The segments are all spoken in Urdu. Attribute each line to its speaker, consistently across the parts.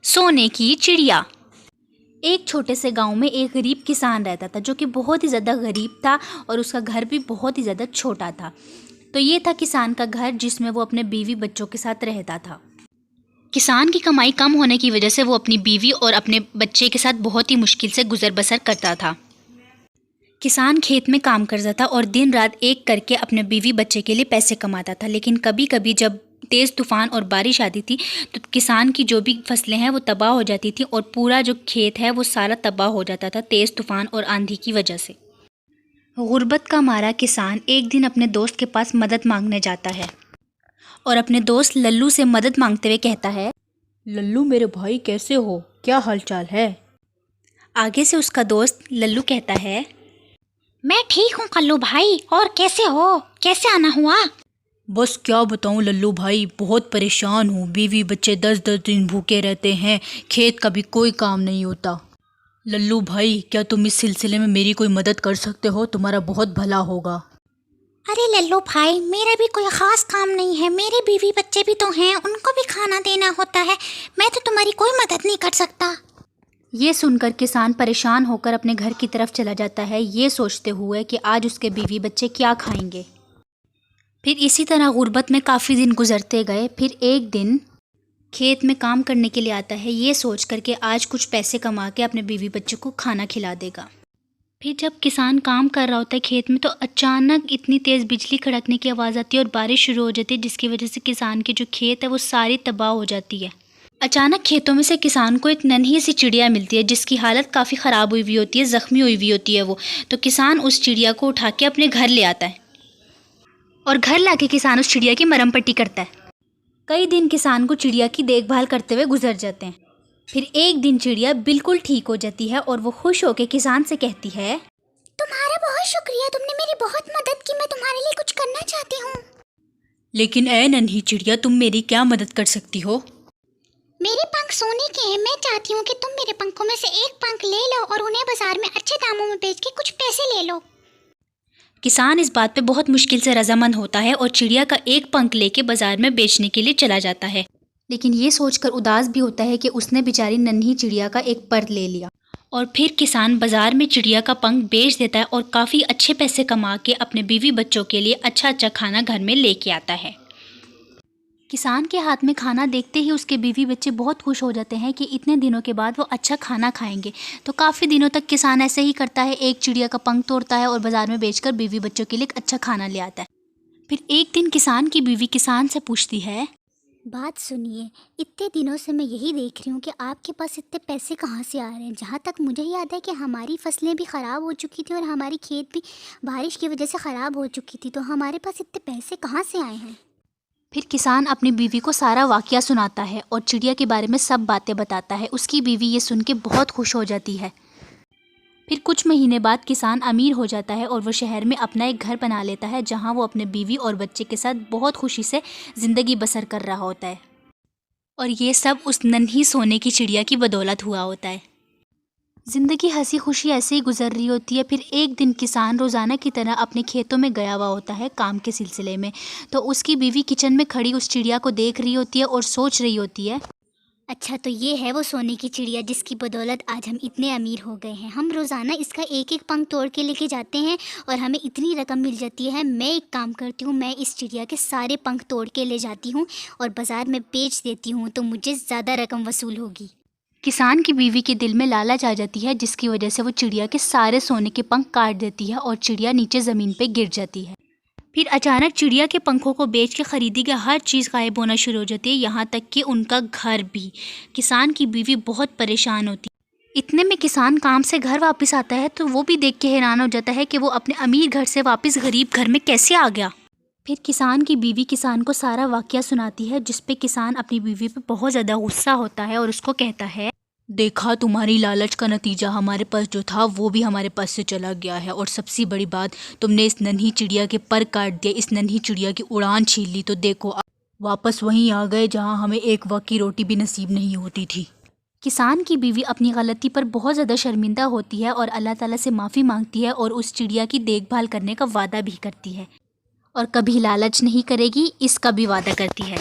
Speaker 1: سونے کی چڑیا۔ ایک چھوٹے سے گاؤں میں ایک غریب کسان رہتا تھا جو کہ بہت ہی زیادہ غریب تھا اور اس کا گھر بھی بہت ہی زیادہ چھوٹا تھا۔ تو یہ تھا کسان کا گھر جس میں وہ اپنے بیوی بچوں کے ساتھ رہتا تھا۔ کسان کی کمائی کم ہونے کی وجہ سے وہ اپنی بیوی اور اپنے بچے کے ساتھ بہت ہی مشکل سے گزر بسر کرتا تھا۔ کسان کھیت میں کام کرتا تھا اور دن رات ایک کر کے اپنے بیوی بچے کے لیے پیسے کماتا تھا، لیکن کبھی کبھی جب تیز طوفان اور بارش آتی تھی تو کسان کی جو بھی فصلیں ہیں وہ تباہ ہو جاتی تھیں اور پورا جو کھیت ہے وہ سارا تباہ ہو جاتا تھا تیز طوفان اور آندھی کی وجہ سے۔ غربت کا مارا کسان ایک دن اپنے دوست کے پاس مدد مانگنے جاتا ہے اور اپنے دوست للو سے مدد مانگتے ہوئے کہتا ہے،
Speaker 2: للو میرے بھائی کیسے ہو؟ کیا حال چال ہے؟
Speaker 1: آگے سے اس کا دوست للو کہتا ہے، میں ٹھیک ہوں کلو بھائی، اور کیسے ہو؟ کیسے آنا ہوا؟
Speaker 2: بس کیا بتاؤں للو بھائی، بہت پریشان ہوں، بیوی بچے 10 دن بھوکے رہتے ہیں، کھیت کا بھی کوئی کام نہیں ہوتا۔ للو بھائی کیا تم اس سلسلے میں میری کوئی مدد کر سکتے ہو؟ تمہارا بہت بھلا ہوگا۔
Speaker 1: ارے للو بھائی، میرا بھی کوئی خاص کام نہیں ہے، میرے بیوی بچے بھی تو ہیں، ان کو بھی کھانا دینا ہوتا ہے، میں تو تمہاری کوئی مدد نہیں کر سکتا۔ یہ سن کر کسان پریشان ہو کر اپنے گھر کی طرف چلا جاتا ہے، یہ سوچتے ہوئے کہ آج اس کے بیوی بچے کیا کھائیں گے۔ پھر اسی طرح غربت میں کافی دن گزرتے گئے۔ پھر ایک دن کھیت میں کام کرنے کے لیے آتا ہے، یہ سوچ کر کہ آج کچھ پیسے کما کے اپنے بیوی بچوں کو کھانا کھلا دے گا۔ پھر جب کسان کام کر رہا ہوتا ہے کھیت میں تو اچانک اتنی تیز بجلی کڑکنے کی آواز آتی ہے اور بارش شروع ہو جاتی ہے، جس کی وجہ سے کسان کی جو کھیت ہے وہ ساری تباہ ہو جاتی ہے۔ اچانک کھیتوں میں سے کسان کو ایک ننھی سی چڑیا ملتی ہے جس کی حالت کافی خراب ہوئی ہوئی ہوتی ہے، زخمی ہوئی ہوئی ہوتی ہے وہ۔ تو کسان اس چڑیا کو اٹھا کے اپنے گھر لے آتا ہے اور گھر لا کے کسان اس چڑیا کی مرہم پٹی کرتا ہے۔ کئی دن کسان کو چڑیا کی دیکھ بھال کرتے ہوئے گزر جاتے ہیں۔ پھر ایک دن چڑیا بالکل ٹھیک ہو جاتی ہے اور وہ خوش ہو کے کسان سے کہتی ہے، تمہارا بہت شکریہ، تم نے میری بہت مدد کی، میں تمہارے لیے کچھ کرنا چاہتی ہوں۔
Speaker 2: لیکن اے ننھی چڑیا، تم میری کیا مدد کر سکتی ہو؟
Speaker 1: میرے پنکھ سونے کے ہیں، میں چاہتی ہوں کہ تم میرے پنکھوں میں سے ایک پنکھ لے لو اور انہیں بازار میں اچھے داموں میں بیچ کے کچھ پیسے لے لو۔ کسان اس بات پہ بہت مشکل سے رضامند ہوتا ہے اور چڑیا کا ایک پنکھ لے کے بازار میں بیچنے کے لیے چلا جاتا ہے، لیکن یہ سوچ کر اداس بھی ہوتا ہے کہ اس نے بیچاری ننھی چڑیا کا ایک پر لے لیا۔ اور پھر کسان بازار میں چڑیا کا پنکھ بیچ دیتا ہے اور کافی اچھے پیسے کما کے اپنے بیوی بچوں کے لیے اچھا اچھا کھانا گھر میں لے کے آتا ہے۔ کسان کے ہاتھ میں کھانا دیکھتے ہی اس کے بیوی بچے بہت خوش ہو جاتے ہیں کہ اتنے دنوں کے بعد وہ اچھا کھانا کھائیں گے۔ تو کافی دنوں تک کسان ایسے ہی کرتا ہے، ایک چڑیا کا پنکھ توڑتا ہے اور بازار میں بیچ کر بیوی بچوں کے لیے اچھا کھانا لے آتا ہے۔ پھر ایک دن کسان کی بیوی کسان سے پوچھتی ہے،
Speaker 3: بات سنیے، اتنے دنوں سے میں یہی دیکھ رہی ہوں کہ آپ کے پاس اتنے پیسے کہاں سے آ رہے ہیں؟ جہاں تک مجھے یاد ہے کہ ہماری فصلیں بھی خراب ہو چکی تھی اور ہماری کھیت بھی بارش کی وجہ سے خراب ہو چکی تھی، تو ہمارے پاس اتنے پیسے کہاں سے آئے ہیں؟
Speaker 1: پھر کسان اپنی بیوی کو سارا واقعہ سناتا ہے اور چڑیا کے بارے میں سب باتیں بتاتا ہے۔ اس کی بیوی یہ سن کے بہت خوش ہو جاتی ہے۔ پھر کچھ مہینے بعد کسان امیر ہو جاتا ہے اور وہ شہر میں اپنا ایک گھر بنا لیتا ہے جہاں وہ اپنے بیوی اور بچے کے ساتھ بہت خوشی سے زندگی بسر کر رہا ہوتا ہے، اور یہ سب اس ننھی سونے کی چڑیا کی بدولت ہوا ہوتا ہے۔ زندگی ہنسی خوشی ایسے ہی گزر رہی ہوتی ہے۔ پھر ایک دن کسان روزانہ کی طرح اپنے کھیتوں میں گیا ہوا ہوتا ہے کام کے سلسلے میں، تو اس کی بیوی کچن میں کھڑی اس چڑیا کو دیکھ رہی ہوتی ہے اور سوچ رہی ہوتی ہے،
Speaker 3: اچھا تو یہ ہے وہ سونے کی چڑیا جس کی بدولت آج ہم اتنے امیر ہو گئے ہیں۔ ہم روزانہ اس کا ایک ایک پنکھ توڑ کے لے کے جاتے ہیں اور ہمیں اتنی رقم مل جاتی ہے۔ میں ایک کام کرتی ہوں، میں اس چڑیا کے سارے پنکھ توڑ کے لے جاتی ہوں اور بازار میں بیچ دیتی ہوں، تو مجھے زیادہ رقم وصول ہوگی۔
Speaker 1: کسان کی بیوی کے دل میں لالچ آ جاتی ہے جس کی وجہ سے وہ چڑیا کے سارے سونے کے پنکھ کاٹ دیتی ہے اور چڑیا نیچے زمین پہ گر جاتی ہے۔ پھر اچانک چڑیا کے پنکھوں کو بیچ کے خریدی گئی ہر چیز غائب ہونا شروع ہو جاتی ہے، یہاں تک کہ ان کا گھر بھی۔ کسان کی بیوی بہت پریشان ہوتی ہے۔ اتنے میں کسان کام سے گھر واپس آتا ہے تو وہ بھی دیکھ کے حیران ہو جاتا ہے کہ وہ اپنے امیر گھر سے واپس غریب گھر میں کیسے آ گیا۔ پھر کسان کی بیوی کسان کو سارا واقعہ سناتی ہے، جس پہ کسان اپنی بیوی پہ بہت زیادہ غصہ ہوتا ہے اور اس کو کہتا ہے،
Speaker 2: دیکھا تمہاری لالچ کا نتیجہ، ہمارے پاس جو تھا وہ بھی ہمارے پاس سے چلا گیا ہے، اور سب سے بڑی بات تم نے اس ننھی چڑیا کے پر کاٹ دیا، اس ننھی چڑیا کی اڑان چھین لی، تو دیکھو واپس وہیں آ گئے جہاں ہمیں ایک وقت کی روٹی بھی نصیب نہیں ہوتی تھی۔
Speaker 1: کسان کی بیوی اپنی غلطی پر بہت زیادہ شرمندہ ہوتی ہے اور اللہ تعالیٰ سے معافی مانگتی ہے اور اس چڑیا کی دیکھ بھال کرنے کا وعدہ بھی کرتی ہے اور کبھی لالچ نہیں کرے گی اس کا بھی وعدہ کرتی ہے۔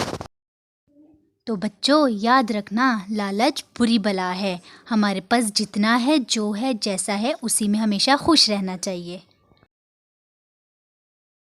Speaker 2: تو بچوں یاد رکھنا، لالچ بری بلا ہے. ہمارے پاس جتنا ہے، جو ہے، جیسا ہے، اسی میں ہمیشہ خوش رہنا چاہیے.